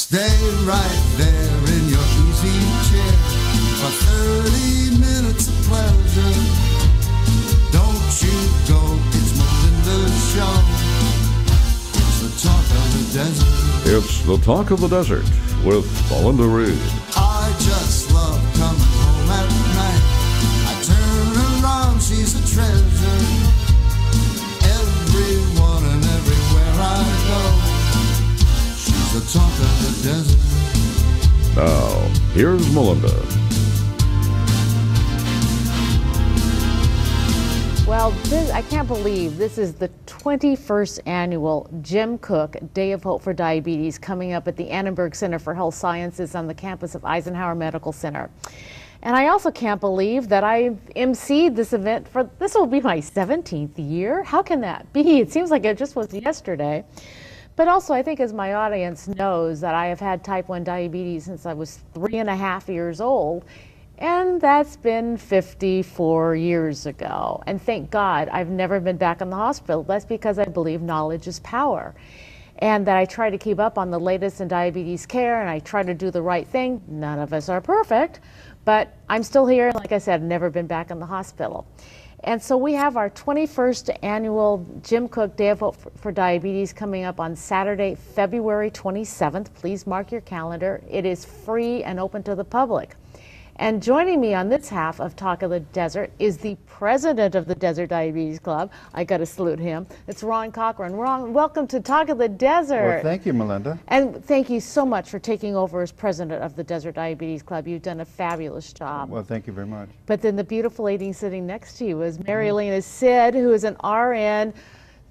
Stay right there in your easy chair for 30 minutes of pleasure. Don't you go, it's Melinda's show. It's the talk of the desert. It's the Talk of the Desert with Melinda Reed. I just love coming home at night. I turn around, she's a treasure. Everyone and everywhere I go, she's the talk of the desert. Now, here's Melinda. Well, I can't believe this is the 21st annual Jim Cook Day of Hope for Diabetes coming up at the Annenberg Center for Health Sciences on the campus of Eisenhower Medical Center. And I also can't believe that I emceed this event this will be my 17th year. How can that be? It seems like it just was yesterday. But also, I think as my audience knows that I have had type 1 diabetes since I was 3.5 years old. And that's been 54 years ago. And thank God I've never been back in the hospital. That's because I believe knowledge is power. And that I try to keep up on the latest in diabetes care and I try to do the right thing. None of us are perfect, but I'm still here. Like I said, I've never been back in the hospital. And so we have our 21st annual Jim Cook Day of Hope for Diabetes coming up on Saturday, February 27th. Please mark your calendar. It is free and open to the public. And joining me on this half of Talk of the Desert is the president of the Desert Diabetes Club. I got to salute him. It's Ron Cochran. Ron, welcome to Talk of the Desert. Well, thank you, Melinda. And thank you so much for taking over as president of the Desert Diabetes Club. You've done a fabulous job. Well, thank you very much. But then the beautiful lady sitting next to you is Marilena Sid, who is an RN,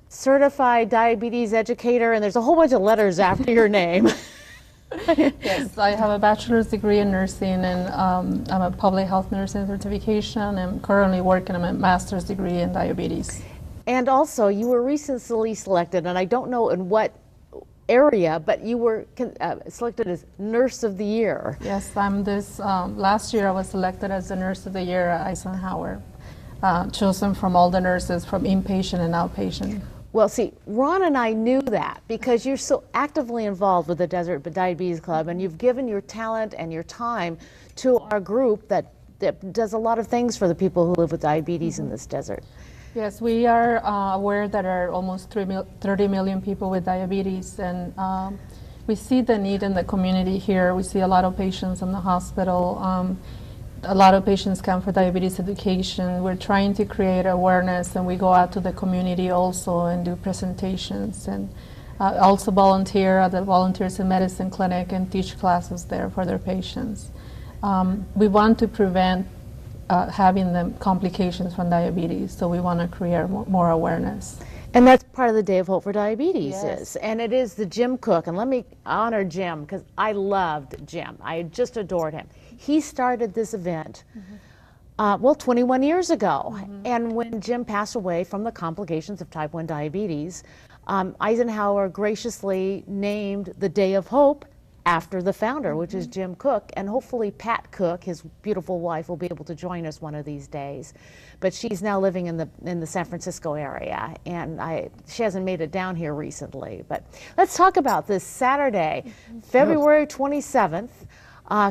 certified diabetes educator, and there's a whole bunch of letters after your name. Yes, I have a bachelor's degree in nursing and I'm a public health nursing certification. I'm currently working on a master's degree in diabetes. And also, you were recently selected, and I don't know in what area, but you were selected as Nurse of the Year. Yes, last year I was selected as the Nurse of the Year at Eisenhower, chosen from all the nurses from inpatient and outpatient. Well, see, Ron and I knew that because you're so actively involved with the Desert Diabetes Club, and you've given your talent and your time to our group that does a lot of things for the people who live with diabetes in this desert. Yes, we are aware that there are almost 30 million people with diabetes, and we see the need in the community here. We see a lot of patients in the hospital. A lot of patients come for diabetes education. We're trying to create awareness, and we go out to the community also and do presentations, and also volunteer at the Volunteers in Medicine Clinic and teach classes there for their patients. We want to prevent having the complications from diabetes, so we want to create more awareness. And that's part of the Day of Hope for Diabetes Yes. and it is the Jim Cook. And let me honor Jim, because I loved Jim. I just adored him. He started this event, 21 years ago. And when Jim passed away from the complications of type 1 diabetes, Eisenhower graciously named the Day of Hope after the founder, which is Jim Cook, and hopefully Pat Cook, his beautiful wife, will be able to join us one of these days. But she's now living in the San Francisco area, and she hasn't made it down here recently. But let's talk about this Saturday, February 27th,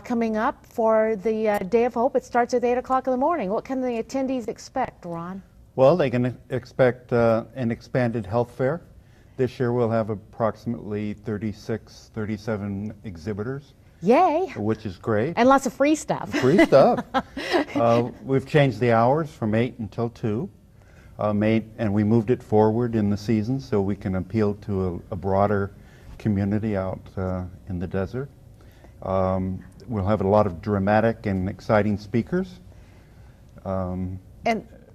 coming up for the Day of Hope. It starts at 8 o'clock in the morning. What can the attendees expect, Ron? Well, they can expect an expanded health fair. This year we'll have approximately 37 exhibitors. Yay! Which is great. And lots of free stuff. Free stuff. We've changed the hours from 8 until 2. And we moved it forward in the season so we can appeal to a broader community out in the desert. We'll have a lot of dramatic and exciting speakers.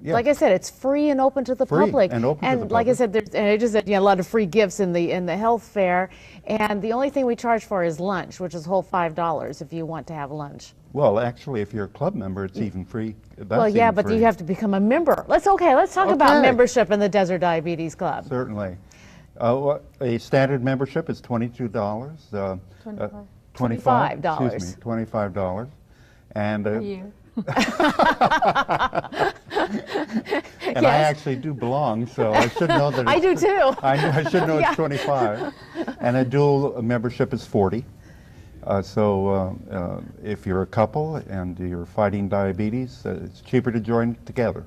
Yeah. Like I said, it's free and open to the public. And open to the like I public. said, I just said a lot of free gifts in the health fair. And the only thing we charge for is lunch, which is whole $5 if you want to have lunch. Well, actually, if you're a club member, it's even free. Well, yeah, but you have to become a member. Let's talk about membership in the Desert Diabetes Club. Certainly. A standard membership is $22. $25. Excuse me, $25. And A year. And I actually do belong, so I should know that. I do too. I should know it's 25. And a dual membership is 40. If you're a couple and you're fighting diabetes, it's cheaper to join together.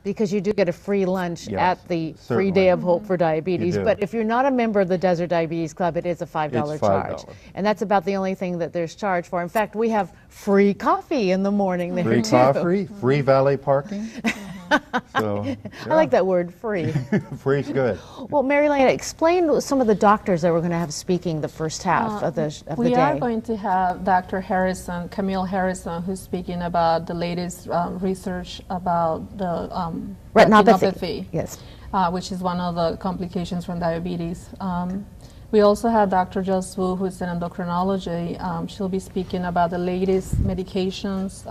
Because you do get a free lunch Yes, at the free certainly. Day of Hope for Diabetes. You do. But if you're not a member of the Desert Diabetes Club, it is a $5 It's charge. $5. And that's about the only thing that there's charge for. In fact, we have free coffee in the morning there Free too. coffee, free valet parking. So, I like that word, free. Free's good. Well, Melinda, explain some of the doctors that we're going to have speaking the first half of the We day. are going to have Dr. Harrison, Camille Harrison, who's speaking about the latest research about the retinopathy, Yes. which is one of the complications from diabetes. We also have Dr. Joss Wu, who's in endocrinology. She'll be speaking about the latest medications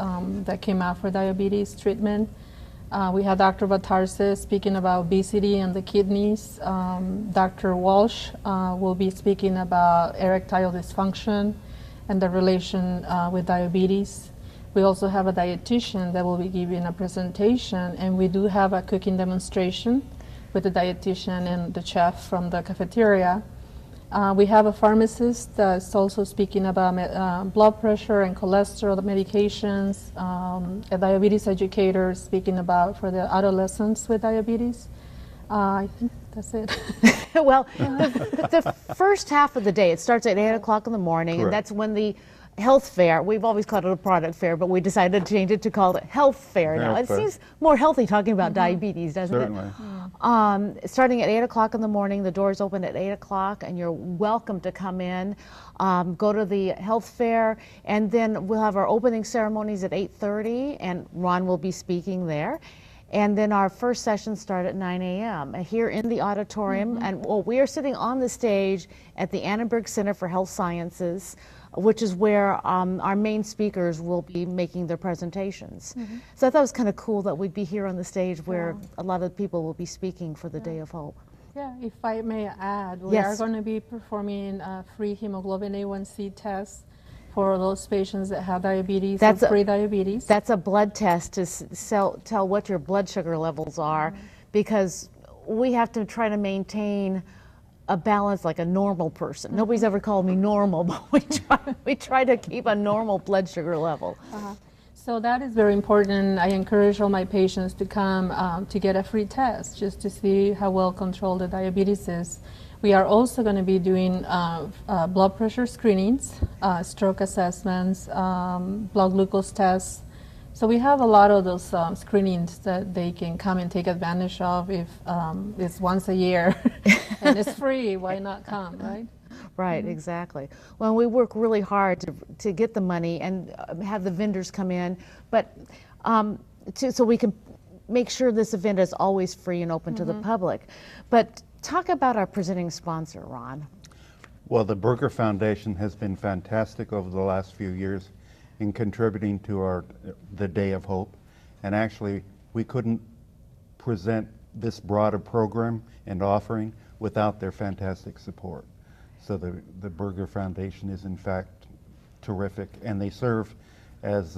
that came out for diabetes treatment. We have Dr. Batarse speaking about obesity and the kidneys. Dr. Walsh will be speaking about erectile dysfunction and the relation with diabetes. We also have a dietitian that will be giving a presentation, and we do have a cooking demonstration with the dietitian and the chef from the cafeteria. We have a pharmacist that's also speaking about blood pressure and cholesterol medications, a diabetes educator speaking about for the adolescents with diabetes. I think that's it. Well, the first half of the day, it starts at 8 o'clock in the morning, and Correct. that's when the health fair, we've always called it a product fair, but we decided to change it to call it health fair now. Health It fair. seems more healthy talking about diabetes, doesn't Certainly. it? Starting at 8 o'clock in the morning, the doors open at 8 o'clock, and you're welcome to come in, go to the health fair, and then we'll have our opening ceremonies at 8:30, and Ron will be speaking there. And then our first session starts at 9 a.m. here in the auditorium. And we are sitting on the stage at the Annenberg Center for Health Sciences, which is where our main speakers will be making their presentations. So I thought it was kind of cool that we'd be here on the stage where a lot of people will be speaking for the Day of Hope. Yeah, if I may add, we Yes. are going to be performing a free hemoglobin A1C test for those patients that have diabetes That's or a- pre-diabetes. That's a blood test to tell what your blood sugar levels are, because we have to try to maintain a balance like a normal person. Nobody's ever called me normal, but we try to keep a normal blood sugar level. So that is very important. I encourage all my patients to come to get a free test just to see how well controlled the diabetes is. We are also going to be doing blood pressure screenings, stroke assessments, blood glucose tests. So we have a lot of those screenings that they can come and take advantage of if it's once a year and it's free. Why not come, right? Right, exactly. Well, we work really hard to get the money and have the vendors come in, but so we can make sure this event is always free and open to the public. But talk about our presenting sponsor, Ron. Well, the Berger Foundation has been fantastic over the last few years in contributing to the Day of Hope. And actually, we couldn't present this broader program and offering without their fantastic support. So the Berger Foundation is in fact terrific, and they serve as,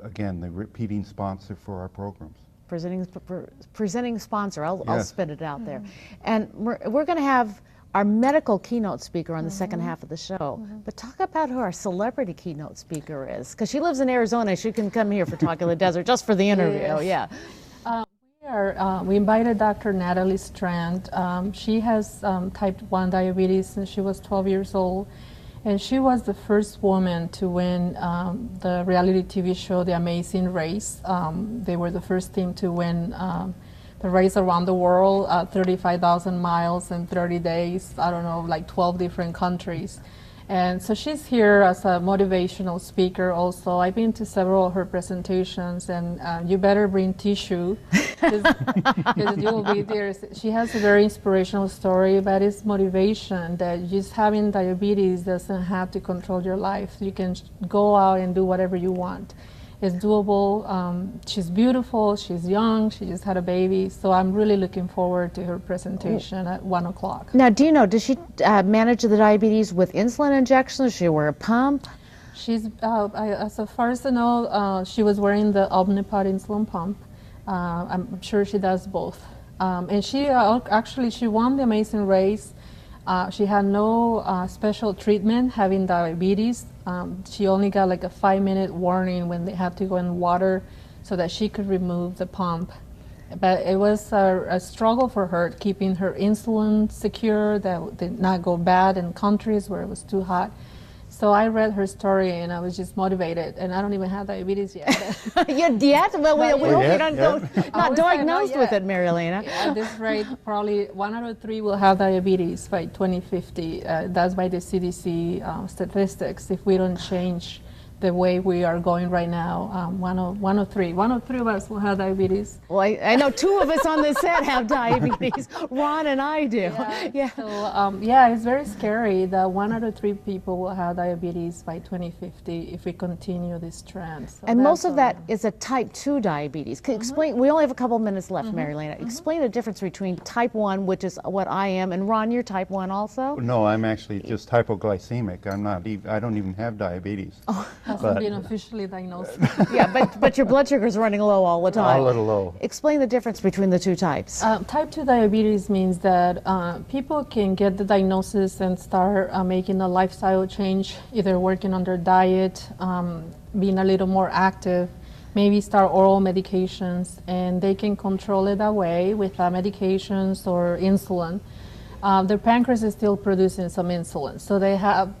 again, the repeating sponsor for our programs. Presenting sponsor, I'll Yes. spit it out there. And we're going to have our medical keynote speaker on the second half of the show. But talk about who our celebrity keynote speaker is, because she lives in Arizona. She can come here for Talk of the Desert just for the interview. Yes. Yeah. We invited Dr. Natalie Strand. She has type 1 diabetes since she was 12 years old. And she was the first woman to win the reality TV show, The Amazing Race. They were the first team to win the race around the world, 35,000 miles in 30 days, I don't know, like 12 different countries. And so she's here as a motivational speaker also. I've been to several of her presentations, and you better bring tissue because you'll be there. She has a very inspirational story, but it's motivation that just having diabetes doesn't have to control your life. You can go out and do whatever you want. It's doable. She's beautiful, she's young, she just had a baby, so I'm really looking forward to her presentation at 1 o'clock. Now, do you know, does she manage the diabetes with insulin injections? Does she wear a pump? She's, as far as I know, she was wearing the Omnipod insulin pump. I'm sure she does both. And she actually, she won the Amazing Race She had no special treatment having diabetes. She only got like a 5-minute warning when they had to go in water so that she could remove the pump. But it was a struggle for her, keeping her insulin secure, that did not go bad in countries where it was too hot. So I read her story and I was just motivated, and I don't even have diabetes yet. Yet? Well, we hope you're not not diagnosed with yet. it, Mary Elena. At this rate, probably 1 out of 3 will have diabetes by 2050. That's by the CDC statistics. If we don't change the way we are going right now, 1 of 3 of us will have diabetes. Well, I know 2 of us on this set have diabetes. Ron and I do. Yeah. So, yeah, it's very scary that 1 out of 3 people will have diabetes by 2050 if we continue this trend. So And most of that is a type 2 diabetes. Explain. We only have a couple minutes left, Mary Elena. Explain the difference between type 1, which is what I am, and Ron, you're type 1 also? No, I'm actually just hypoglycemic. I don't even have diabetes. Hasn't been officially diagnosed. Yeah, but your blood sugar is running low all the time. A little low. Explain the difference between the 2 types. Type 2 diabetes means that people can get the diagnosis and start making a lifestyle change, either working on their diet, being a little more active, maybe start oral medications, and they can control it that way with medications or insulin. Their pancreas is still producing some insulin, so they have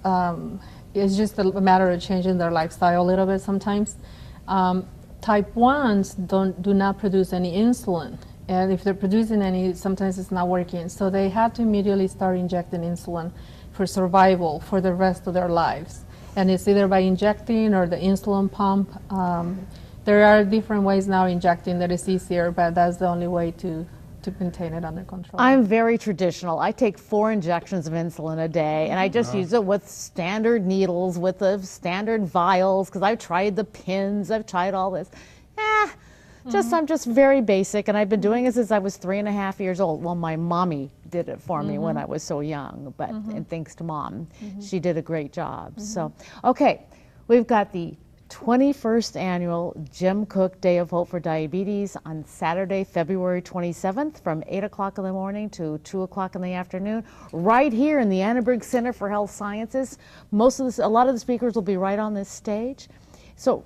it's just a matter of changing their lifestyle a little bit sometimes. Type 1s do not produce any insulin, and if they're producing any, sometimes it's not working. So they have to immediately start injecting insulin for survival for the rest of their lives. And it's either by injecting or the insulin pump. There are different ways now injecting that is easier, but that's the only way to maintain it under control. I'm very traditional. I take 4 injections of insulin a day, and I just use it with standard needles, with the standard vials, because I've tried the pins, I've tried all this. I'm just very basic, and I've been doing it since I was 3.5 years old. Well, my mommy did it for me when I was so young, but and thanks to Mom, she did a great job. So, okay, we've got the 21st annual Jim Cook Day of Hope for Diabetes on Saturday, February 27th from 8 o'clock in the morning to 2 o'clock in the afternoon, right here in the Annenberg Center for Health Sciences. A lot of the speakers will be right on this stage. So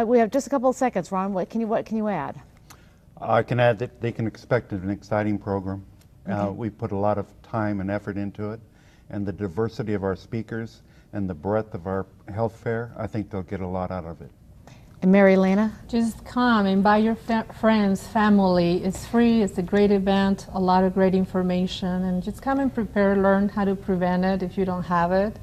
we have just a couple of seconds. Ron, what can you add? I can add that they can expect an exciting program. We put a lot of time and effort into it, and the diversity of our speakers and the breadth of our health fair, I think they'll get a lot out of it. And Mary Elena? Just come, invite your friends, family. It's free, it's a great event, a lot of great information, and just come and prepare, learn how to prevent it if you don't have it.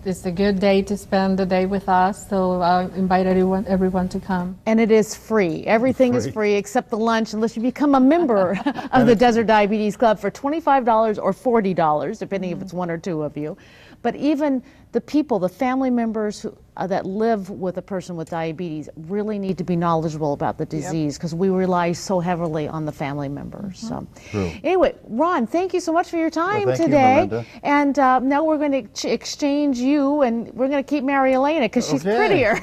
It's a good day to spend the day with us, so I invite everyone to come. And it is free. Everything is free except the lunch, unless you become a member of the Desert Diabetes Club for $25 or $40, depending if it's 1 or 2 of you. But even the people, the family members that live with a person with diabetes really need to be knowledgeable about the disease, because we rely so heavily on the family members. So, anyway, Ron, thank you so much for your time today. You, Melinda. And now we're going to exchange you, and we're going to keep Mary Elena because she's prettier.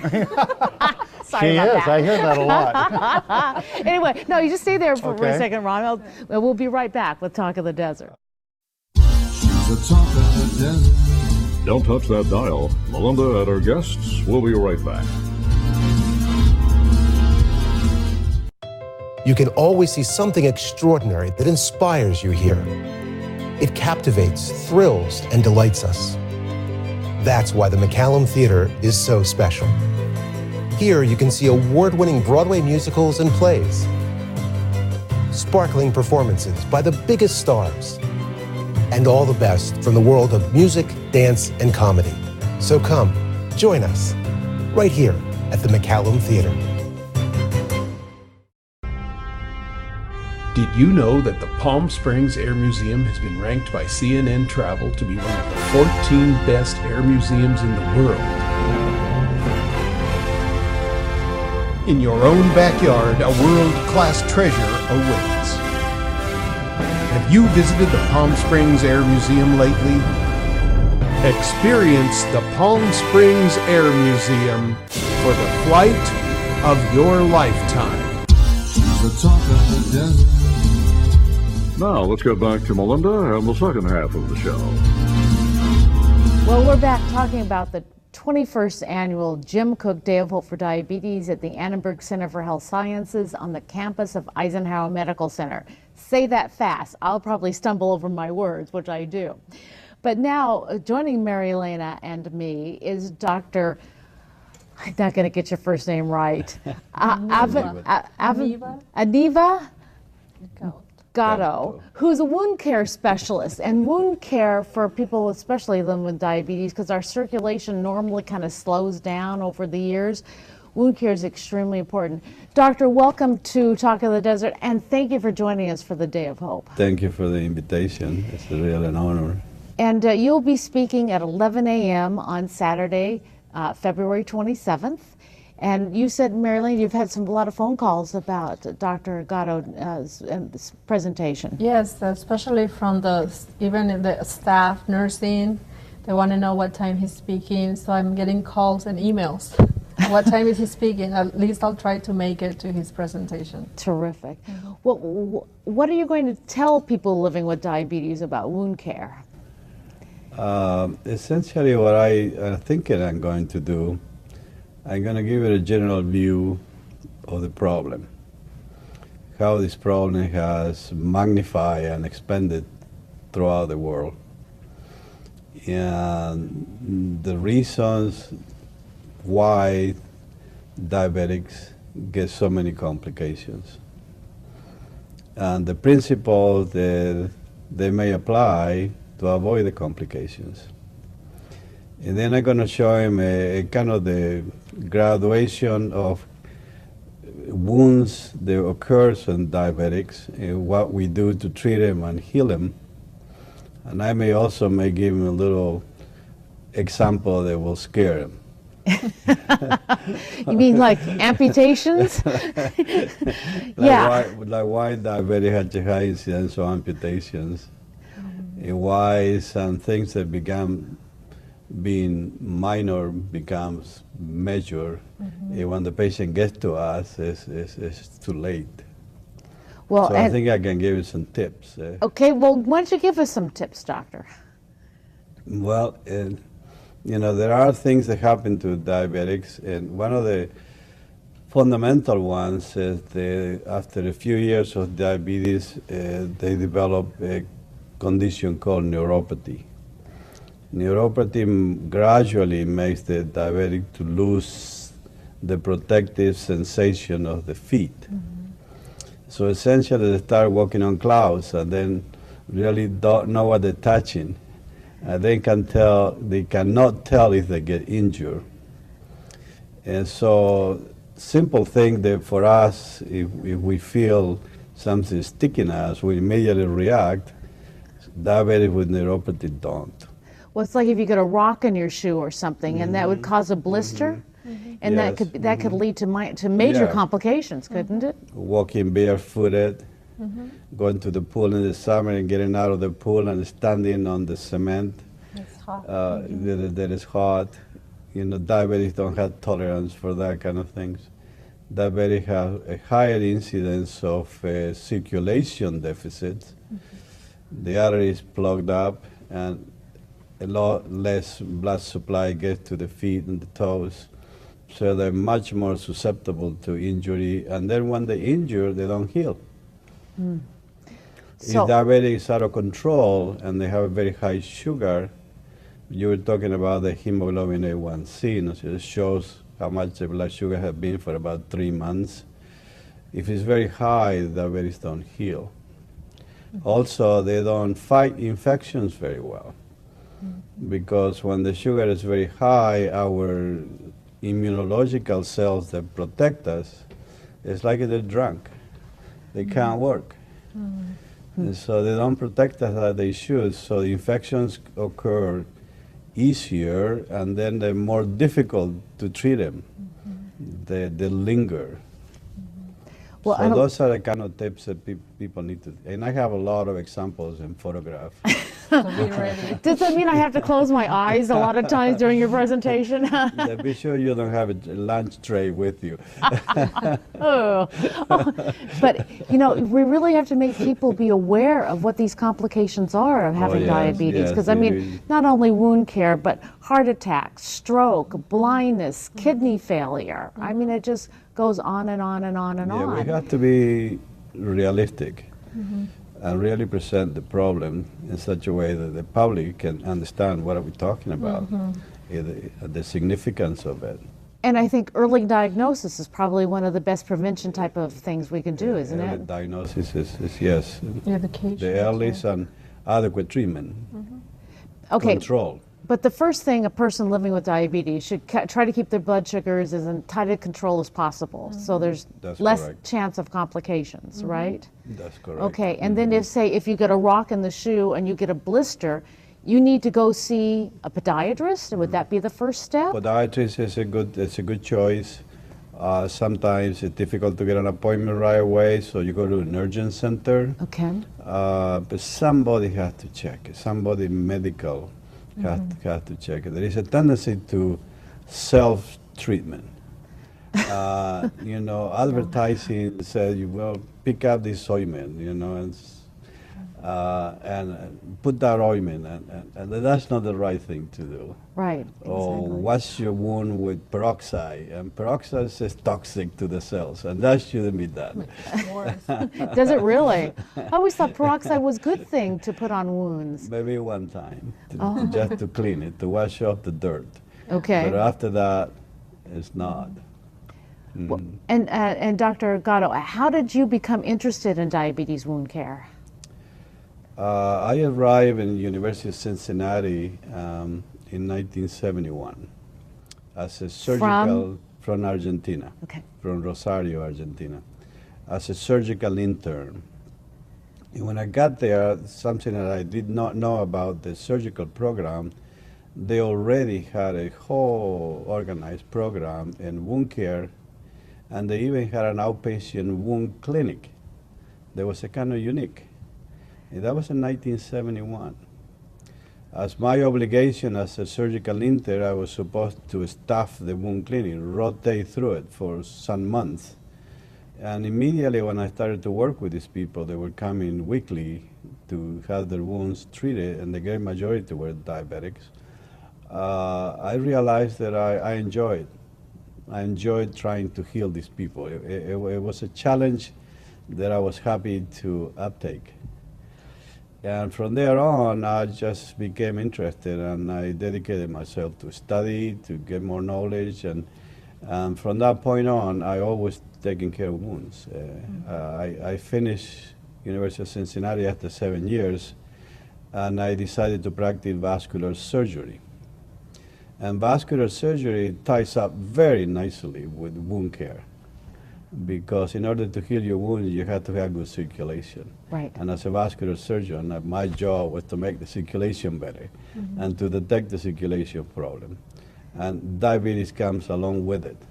Sorry she about is. that. I hear that a lot. Anyway, no, you just stay there for a second, Ron. We'll be right back with Talk of the Desert. She's a talk of the desert. Don't touch that dial. Melinda and her guests will be right back. You can always see something extraordinary that inspires you here. It captivates, thrills, and delights us. That's why the McCallum Theater is so special. Here you can see award-winning Broadway musicals and plays, sparkling performances by the biggest stars, and all the best from the world of music, dance, and comedy. So come, join us, right here at the McCallum Theater. Did you know that the Palm Springs Air Museum has been ranked by CNN Travel to be one of the 14 best air museums in the world? In your own backyard, a world-class treasure awaits. Have you visited the Palm Springs Air Museum lately? Experience the Palm Springs Air Museum for the flight of your lifetime. She's the talk of the desert. Now, let's get back to Melinda and the second half of the show. Well, we're back talking about the 21st annual Jim Cook Day of Hope for Diabetes at the Annenberg Center for Health Sciences on the campus of Eisenhower Medical Center. Say that fast. I'll probably stumble over my words, which I do. But now, joining Mary Elena and me is Dr. I'm not going to get your first name right. Aniva Gatto, who's a wound care specialist, and wound care for people, especially them with diabetes, because our circulation normally kind of slows down over the years. Wound care is extremely important. Doctor, welcome to Talk of the Desert, and thank you for joining us for the Day of Hope. Thank you for the invitation. It's a real an honor. And you'll be speaking at 11 a.m. on Saturday, February 27th. And you said, Marilyn, you've had a lot of phone calls about Dr. Gatto's presentation. Yes, especially from even the staff, nursing. They want to know what time he's speaking, so I'm getting calls and emails. What time is he speaking? At least I'll try to make it to his presentation. Terrific. Mm-hmm. Well, what are you going to tell people living with diabetes about wound care? Essentially what I think I'm going to do, I'm going to give it a general view of the problem, how this problem has magnified and expanded throughout the world, and the reasons why diabetics get so many complications, and the principles that they may apply to avoid the complications. And then I'm going to show him a kind of the graduation of wounds that occurs in diabetics and what we do to treat them and heal them. And I may also give him a little example that will scare him. You mean like amputations? Like why diabetes has a high incidence of amputations, and why some things that began being minor becomes major, and when the patient gets to us, it's too late. Well, so I think I can give you some tips. Okay, well, why don't you give us some tips, doctor? Well, there are things that happen to diabetics, and one of the fundamental ones is that after a few years of diabetes, they develop a condition called neuropathy. Neuropathy gradually makes the diabetic to lose the protective sensation of the feet. So essentially they start walking on clouds and then really don't know what they're touching. They cannot tell if they get injured. And so simple thing that for us, if we feel something sticking us, we immediately react. Diabetic with neuropathy don't. Well, it's like if you get a rock in your shoe or something, and that would cause a blister, and Yes. that could lead to major complications, couldn't it? Walking barefooted, going to the pool in the summer and getting out of the pool and standing on the cement It's hot. that is hot. Diabetics don't have tolerance for that kind of things. Diabetics have a higher incidence of circulation deficits. The arteries plugged up, and a lot less blood supply gets to the feet and the toes, so they're much more susceptible to injury. And then when they injure, they don't heal. If diabetes is out of control and they have a very high sugar, you were talking about the hemoglobin A1C, so it shows how much the blood sugar has been for about 3 months. If it's very high, diabetes don't heal. Also, they don't fight infections very well, because when the sugar is very high, our immunological cells that protect us, it's like they're drunk. They can't work. And so they don't protect us like they should, so the infections occur easier, and then they're more difficult to treat them. They linger. Well, so those are the kind of tips that people need to, and I have a lot of examples and photographs. So be ready. Does that mean I have to close my eyes a lot of times during your presentation? Yeah, be sure you don't have a lunch tray with you. Oh. But, you know, we really have to make people be aware of what these complications are of having yes, diabetes. yes, Because, I mean, not only wound care, but heart attack, stroke, blindness, kidney failure. I mean, it just goes on and on and on and Yeah, on. we have to be realistic and really present the problem in such a way that the public can understand what are we talking about, the significance of it. And I think early diagnosis is probably one of the best prevention type of things we can do, isn't Early it? diagnosis is yes, Education. the earliest and adequate treatment, Okay, control. but the first thing a person living with diabetes should try to keep their blood sugars as in tight a control as possible, so there's That's less correct. chance of complications, right? That's correct. Okay, and then if you get a rock in the shoe and you get a blister, you need to go see a podiatrist. Would that be the first step? Podiatrist is a good choice. Sometimes it's difficult to get an appointment right away, so you go to an urgent center. Okay. But somebody has to check it. Somebody medical has to check it. There is a tendency to self-treatment. You know, advertising says you will pick up this ointment, you know, and put that ointment, and that's not the right thing to do. Right. Or Exactly. wash your wound with peroxide, and peroxide is toxic to the cells, and that shouldn't be done. Does it really? I always thought peroxide was a good thing to put on wounds. Maybe one time, just to clean it, to wash off the dirt. Okay. But after that, it's not. And Dr. Gatto, how did you become interested in diabetes wound care? I arrived in the University of Cincinnati in 1971 as a surgical from Argentina, Okay. from Rosario, Argentina, as a surgical intern. And when I got there, something that I did not know about the surgical program, they already had a whole organized program in wound care, and they even had an outpatient wound clinic. That was a kind of unique. And that was in 1971. As my obligation as a surgical intern, I was supposed to staff the wound clinic, rotate through it for some months. And immediately when I started to work with these people, they were coming weekly to have their wounds treated, and the great majority were diabetics. I realized that I enjoyed. I enjoyed trying to heal these people. It was a challenge that I was happy to uptake. And from there on, I just became interested, and I dedicated myself to study, to get more knowledge, and from that point on, I always taken care of wounds. I finished University of Cincinnati after 7 years, and I decided to practice vascular surgery. And vascular surgery ties up very nicely with wound care, because in order to heal your wound, you have to have good circulation. Right. And as a vascular surgeon, my job was to make the circulation better and to detect the circulation problem. And diabetes comes along with it.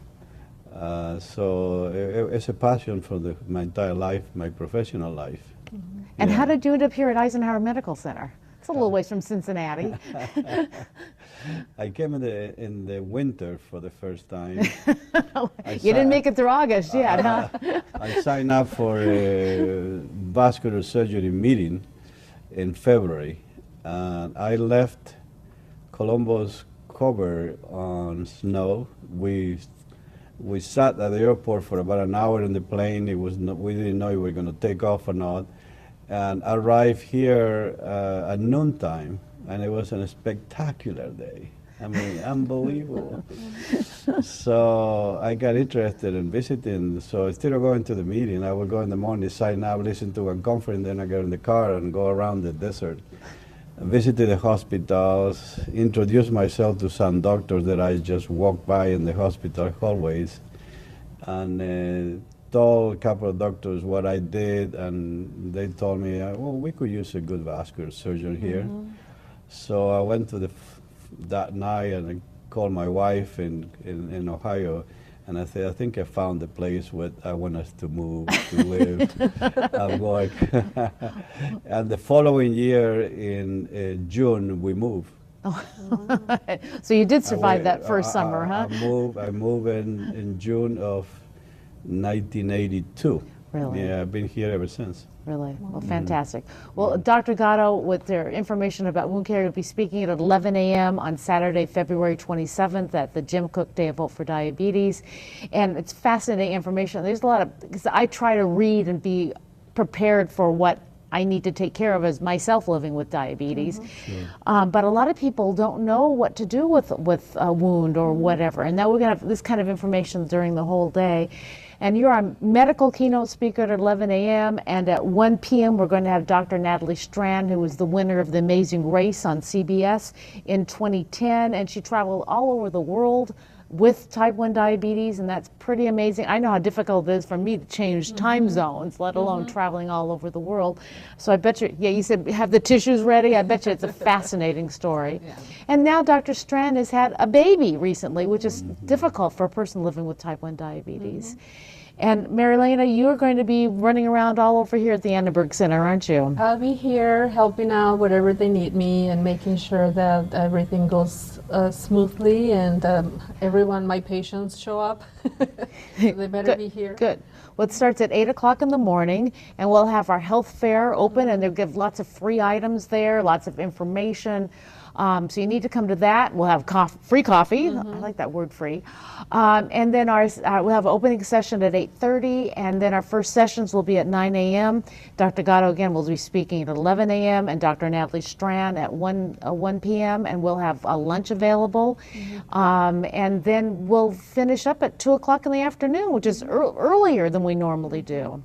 So it's a passion for my entire life, my professional life. And how did you end up here at Eisenhower Medical Center? It's a little ways from Cincinnati. I came in the winter for the first time. You didn't make it through August yet, huh? I signed up for a vascular surgery meeting in February, and I left Columbus covered on snow. We sat at the airport for about an hour in the plane. We didn't know if we were going to take off or not, and arrived here at noontime, and it was a spectacular day. I mean, unbelievable. So I got interested in visiting. So instead of going to the meeting, I would go in the morning, sign up, listen to a conference, then I get in the car and go around the desert. Visited the hospitals, introduced myself to some doctors that I just walked by in the hospital hallways, and told a couple of doctors what I did, and they told me, well, we could use a good vascular surgeon here. So I went to that night and I called my wife in Ohio, And I said, I think I found the place where I want us to move, to live, and work. And the following year in June, we moved. So you did survive that first summer, huh? I moved in June of 1982. Really? Yeah, I've been here ever since. Really? Well, fantastic. Well, Dr. Gatto, with their information about wound care, will be speaking at 11 a.m. on Saturday, February 27th at the Jim Cook Day of Hope for Diabetes. And it's fascinating information. There's a lot of, because I try to read and be prepared for what I need to take care of as myself living with diabetes. But a lot of people don't know what to do with a wound or whatever. And now we're going to have this kind of information during the whole day. And you're our medical keynote speaker at 11 a.m. And at 1 p.m. we're going to have Dr. Natalie Strand, who was the winner of The Amazing Race on CBS in 2010. And she traveled all over the world with type 1 diabetes, and that's pretty amazing. I know how difficult it is for me to change time zones, let alone traveling all over the world. So I bet you, yeah, you said have the tissues ready. I bet you it's a fascinating story. And now Dr. Strand has had a baby recently, which is difficult for a person living with type 1 diabetes. And Melinda, you're going to be running around all over here at the Annenberg Center, aren't you? I'll be here helping out wherever they need me and making sure that everything goes smoothly and everyone, my patients, show up. So they better be here. Good. Well, it starts at 8 o'clock in the morning, and we'll have our health fair open, and they'll give lots of free items there, lots of information. So you need to come to that. We'll have free coffee. I like that word, free. And then we'll have an opening session at 8:30, and then our first sessions will be at 9 a.m. Dr. Gatto, again, will be speaking at 11 a.m., and Dr. Natalie Strand at 1 p.m., and we'll have a lunch available. And then we'll finish up at 2 o'clock in the afternoon, which is earlier than we normally do.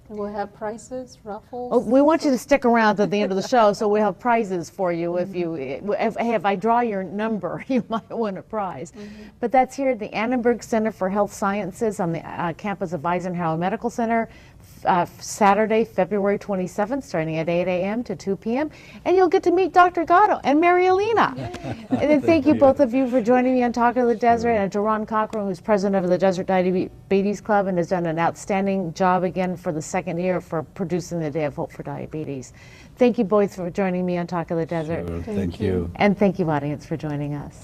We'll have prizes, raffles. Oh, we want you to stick around at the end of the show, so we'll have prizes for you. If I draw your number, you might win a prize. But that's here at the Annenberg Center for Health Sciences on the campus of Eisenhower Medical Center, Saturday, February 27th, starting at 8 a.m. to 2 p.m. And you'll get to meet Dr. Gatto and Melinda. And then thank you, both of you, for joining me on Talk of the Desert, and to Ron Cochran, who's president of the Desert Diabetes Club and has done an outstanding job again for the second year for producing the Day of Hope for Diabetes. Thank you both for joining me on Talk of the Desert. Sure, thank you. And thank you, audience, for joining us.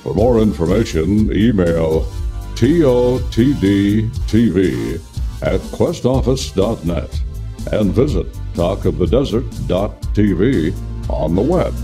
For more information, email totdtv@questoffice.net and visit talkofthedesert.tv on the web.